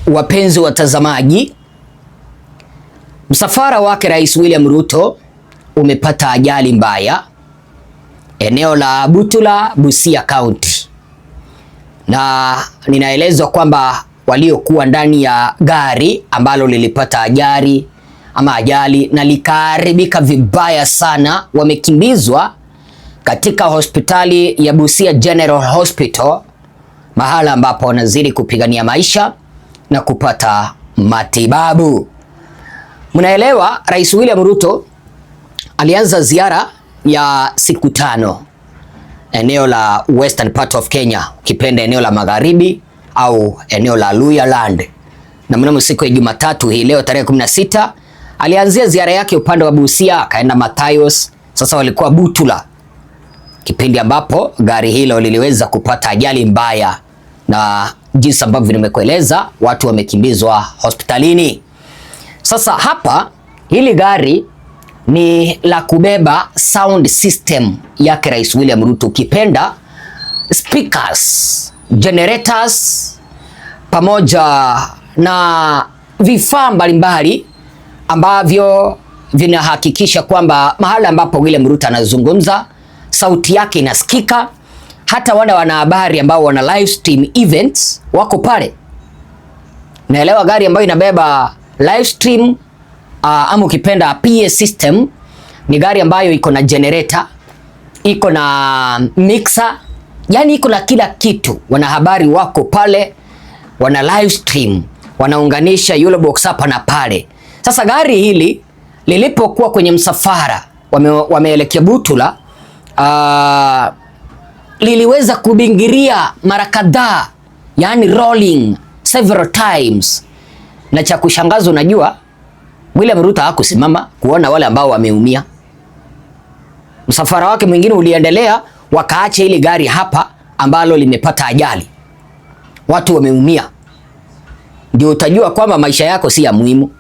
Wapenzi watazamaji, msafara wake Rais William Ruto umepata ajali mbaya eneo la Butula, Busia County, na ninaelezwa kwamba waliokuwa ndani ya gari ambalo lilipata ajali na likaharibika vibaya sana wamekimbizwa katika hospitali ya Busia General Hospital, mahala ambapo wanazidi kupigania maisha na kupata matibabu. Mnaelewa, Rais William Ruto alianza ziara ya siku 5 eneo la Western part of Kenya, ukipenda eneo la Magharibi au eneo la Luhya Land. Na mnamo siku ya Jumatatu hii leo tarehe 16 alianzia ziara yake upande wa Busia, akaenda Matayos, sasa walikuwa Butula, kipindi ambapo gari hilo liliweza kupata ajali mbaya, na jinsi ambavyo nimekueleza watu wamekimbizwa hospitalini. Sasa hapa hili gari ni la kubeba sound system yake Rais William Ruto, ukipenda speakers, generators pamoja na vifaa mbalimbali ambavyo vinahakikisha kwamba mahala ambapo William Ruto anazungumza sauti yake inasikika. Hata wale wanahabari ambao wana live stream events wako pale. Naelewa gari ambayo inabeba live stream ama ukipenda PA system ni gari ambayo iko na generator, iko na mixer, yani iko na kila kitu. Wanahabari wako pale, wana live stream, wanaunganisha yule box hapa na pale. Sasa gari hili lilipokuwa kwenye msafara wameelekea Butula, liliweza kubingiria mara kadhaa, yani rolling several times. Na cha kushangaza, unajua William Ruto hakusimama kuona wale ambao wameumia. Msafara wake mwingine uliendelea, wakaacha ile gari hapa ambalo limepata ajali, watu wameumia. Ndio utajua kwamba maisha yako si ya muhimu.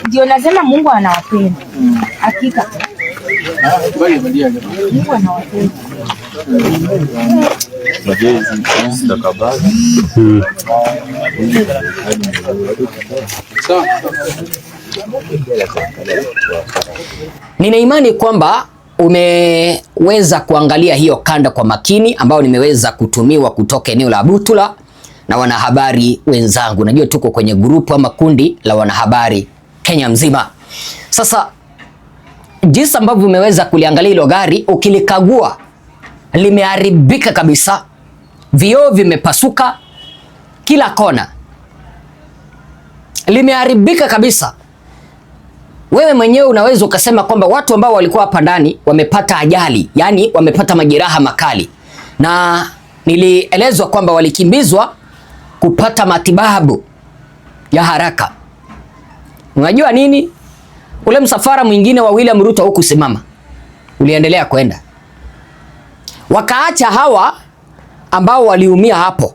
Ndio nasema Mungu anawapenda. Hakika. Mungu anawapenda. Nina imani kwamba umeweza kuangalia hiyo kanda kwa makini ambayo nimeweza kutumiwa kutoka eneo la Butula na wanahabari wenzangu. Najua tuko kwenye grupu ama kundi la wanahabari Kenya mzima. Sasa jinsi ambavyo umeweza kuliangalia hilo gari, ukilikagua limeharibika kabisa. Vioo vimepasuka kila kona. Limeharibika kabisa. Wewe mwenyewe unaweza ukasema kwamba watu ambao walikuwa hapa ndani wamepata ajali, yani wamepata majeraha makali. Na nilielezwa kwamba walikimbizwa kupata matibabu ya haraka. Unajua nini? Ule msafara mwingine wa William Ruto hukusimama, uliendelea kwenda, wakaacha hawa ambao waliumia hapo.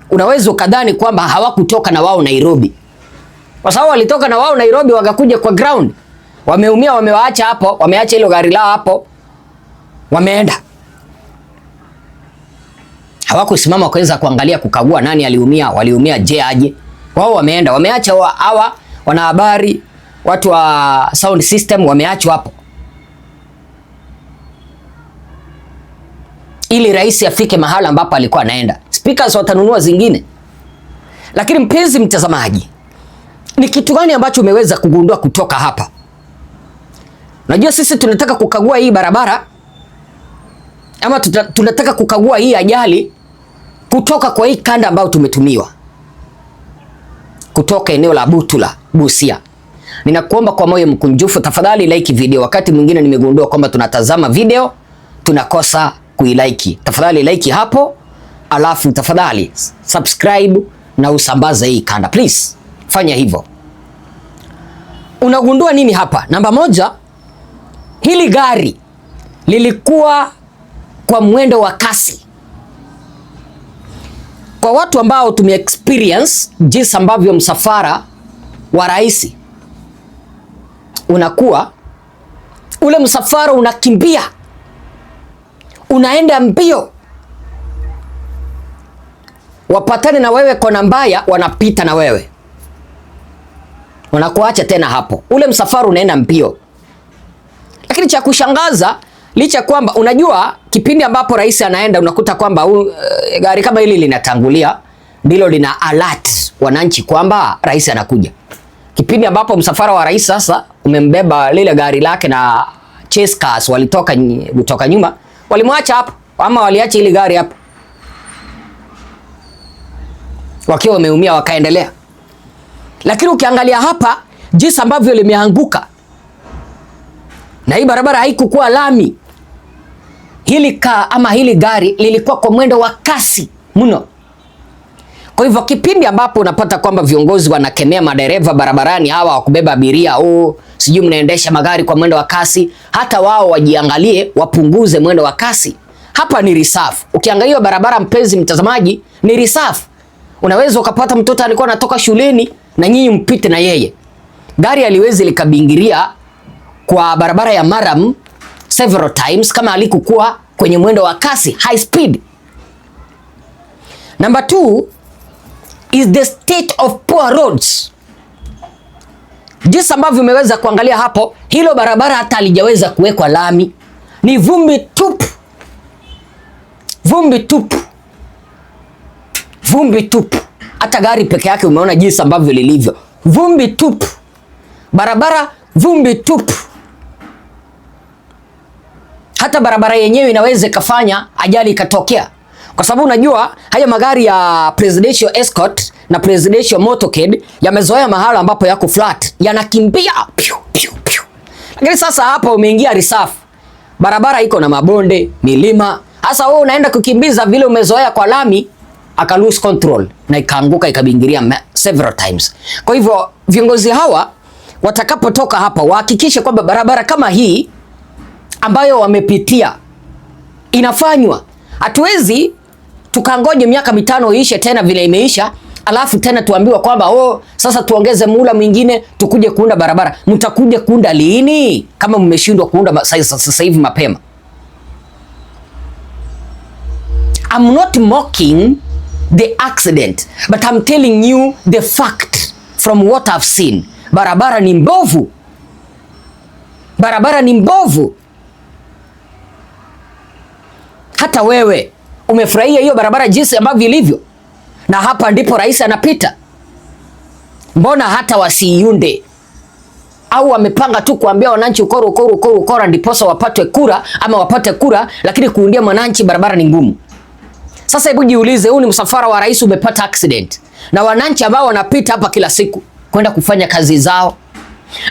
Unaweza ukadhani kwamba hawakutoka na wao Nairobi, kwa sababu walitoka na wao Nairobi wakakuja kwa ground. Wameumia, wamewaacha hapo, wameacha hilo gari lao hapo, wameenda. Hawakusimama kuweza kuangalia, kukagua nani aliumia, waliumia je aje. Wao wameenda, wameacha hawa wanahabari, watu wa sound system wameachwa hapo, ili rais afike mahala ambapo alikuwa anaenda. Speakers watanunua zingine. Lakini mpenzi mtazamaji, ni kitu gani ambacho umeweza kugundua kutoka hapa? Unajua sisi tunataka kukagua hii barabara, ama tunataka kukagua hii ajali kutoka kwa hii kanda ambayo tumetumiwa, kutoka eneo la Butula, Busia. Ninakuomba kwa moyo mkunjufu, tafadhali like video. Wakati mwingine nimegundua kwamba tunatazama video tunakosa kuilike. Tafadhali like hapo, alafu tafadhali subscribe na usambaze hii kanda. Please, fanya hivyo. Unagundua nini hapa? Namba moja, hili gari lilikuwa kwa mwendo wa kasi. Kwa watu ambao tume experience jinsi ambavyo msafara wa rais unakuwa, ule msafara unakimbia, unaenda mbio, wapatane na wewe kona mbaya, wanapita na wewe, wanakuacha tena hapo. Ule msafara unaenda mbio. Lakini cha kushangaza, licha kwamba unajua kipindi ambapo rais anaenda, unakuta kwamba gari kama hili linatangulia, ndilo lina alert wananchi kwamba rais anakuja. Kipindi ambapo msafara wa rais sasa umembeba lile gari lake na chase cars walitoka kutoka nyuma, walimwacha hapo, ama waliacha ile gari hapo wakiwa wameumia, wakaendelea. Lakini ukiangalia hapa jinsi ambavyo limeanguka, na hii barabara haikukuwa lami, hili gari lilikuwa kwa mwendo wa kasi mno. Kwa hivyo kipindi ambapo unapata kwamba viongozi wanakemea madereva barabarani, hawa wakubeba abiria, sijui mnaendesha magari kwa mwendo wa kasi, hata wao wajiangalie, wapunguze mwendo wa kasi. Hapa ni reserve. Ukiangalia barabara, mpenzi mtazamaji, ni reserve. Unaweza ukapata mtoto alikuwa anatoka shuleni na nyinyi mpite na yeye. Gari aliwezi likabingiria kwa barabara ya Maram several times kama alikuwa kwenye mwendo wa kasi, high speed. Number 2 is the state of poor roads. Jinsi ambavyo umeweza kuangalia hapo, hilo barabara hata halijaweza kuwekwa lami, ni vumbi tupu, vumbi tupu, vumbi tupu. Hata gari peke yake umeona jinsi ambavyo lilivyo, vumbi tupu, barabara vumbi tupu. Hata barabara yenyewe inaweza kufanya ajali ikatokea, kwa sababu unajua haya magari ya presidential escort na presidential motorcade yamezoea mahala ambapo yako flat, yanakimbia piu piu piu. Lakini sasa hapa umeingia reserve, barabara iko na mabonde, milima. Sasa wewe unaenda kukimbiza vile umezoea kwa lami, aka lose control na ikaanguka, ikabingiria several times. Kwa hivyo viongozi hawa watakapotoka hapa wahakikishe kwamba barabara kama hii ambayo wamepitia inafanywa. Hatuwezi tukangoje miaka 5 iishe tena vile imeisha, alafu tena tuambiwa kwamba sasa tuongeze muda mwingine tukuje kuunda barabara. Mtakuja kuunda lini kama mmeshindwa kuunda sasa hivi mapema? I'm not mocking the accident, but I'm telling you the fact from what I've seen. Barabara ni mbovu. Barabara ni mbovu. Hata wewe umefurahia hiyo barabara jinsi ambavyo ilivyo, na hapa ndipo rais anapita. Mbona hata wasiiunde? Au wamepanga tu kuambia wananchi ukora ndiposa wapate kura, ama wapate kura lakini kuundia mwananchi barabara ni ngumu. Sasa hebu jiulize, huu ni msafara wa rais umepata accident, na wananchi ambao wanapita hapa kila siku kwenda kufanya kazi zao.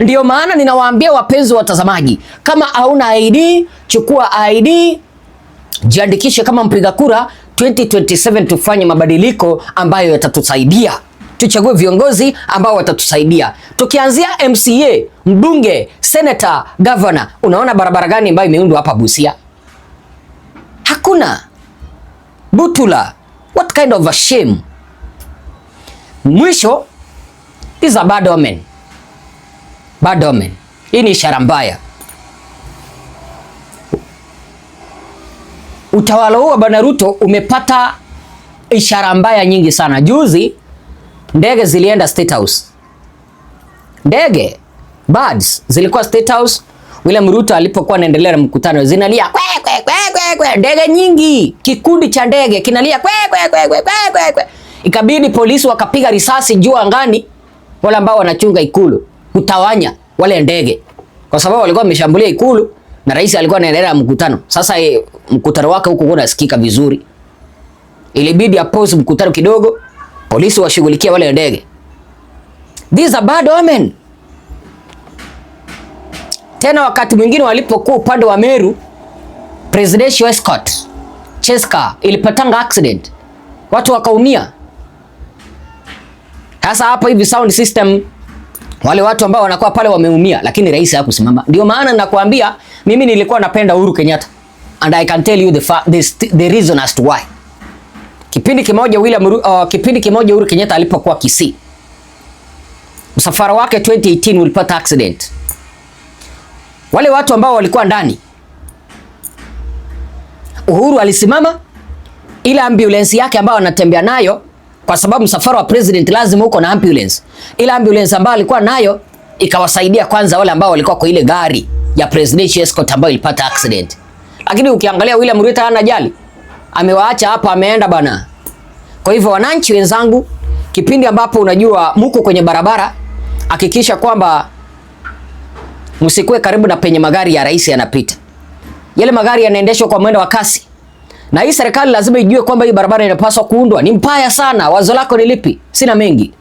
Ndio maana ninawaambia wapenzi watazamaji, kama hauna ID, chukua ID, jiandikishe kama mpiga kura 2027, tufanye mabadiliko ambayo yatatusaidia tuchague viongozi ambao watatusaidia. Tukianzia MCA, mbunge, senator, governor, unaona barabara gani ambayo imeundwa hapa Busia? Hakuna. Butula, what kind of a shame. Mwisho, is a bad omen. Bad omen. Hii ni ishara mbaya. Utawala huu wa Bwana Ruto umepata ishara mbaya nyingi sana. Juzi ndege zilienda State House. Ndege birds zilikuwa State House. William Ruto alipokuwa anaendelea na mkutano zinalia kwe kwe kwe kwe kwe, ndege nyingi, kikundi cha ndege kinalia kwe kwe kwe kwe kwe kwe. Ikabidi polisi wakapiga risasi juu angani, wale ambao wanachunga ikulu, kutawanya wale ndege, kwa sababu walikuwa wameshambulia ikulu na rais alikuwa anaendelea na mkutano. Sasa mkutano wake huko unasikika vizuri, ilibidi apause mkutano kidogo, polisi washughulikia wale ndege. This is a bad omen. Tena wakati mwingine walipokuwa upande wa Meru, presidential escort Cheska ilipatanga accident, watu wakaumia. Sasa hapa hivi sound system, wale watu ambao wanakuwa pale wameumia, lakini rais hakusimama. Ndio maana nakwambia mimi nilikuwa napenda Uhuru Kenyatta, and I can tell you the reason as to why. Kipindi kimoja Uhuru Kenyatta alipokuwa Kisii, msafara wake 2018 ulipata accident. Wale watu ambao walikuwa ndani, Uhuru alisimama, ile ambulance yake ambayo anatembea nayo, kwa sababu msafara wa president lazima uko na ambulance. Ile ambulance ambayo alikuwa nayo ikawasaidia kwanza wale ambao walikuwa kwa ile gari ya presidential escort ambayo ilipata accident. Lakini ukiangalia William Ruto hana jali, amewaacha hapa, ameenda bana. Kwa hivyo wananchi wenzangu, kipindi ambapo unajua mko kwenye barabara, hakikisha kwamba msikue karibu na penye magari ya rais yanapita. Yale magari yanaendeshwa kwa mwendo wa kasi. Na hii serikali lazima ijue kwamba hii barabara inapaswa kuundwa. Ni mbaya sana. Wazo lako ni lipi? Sina mengi.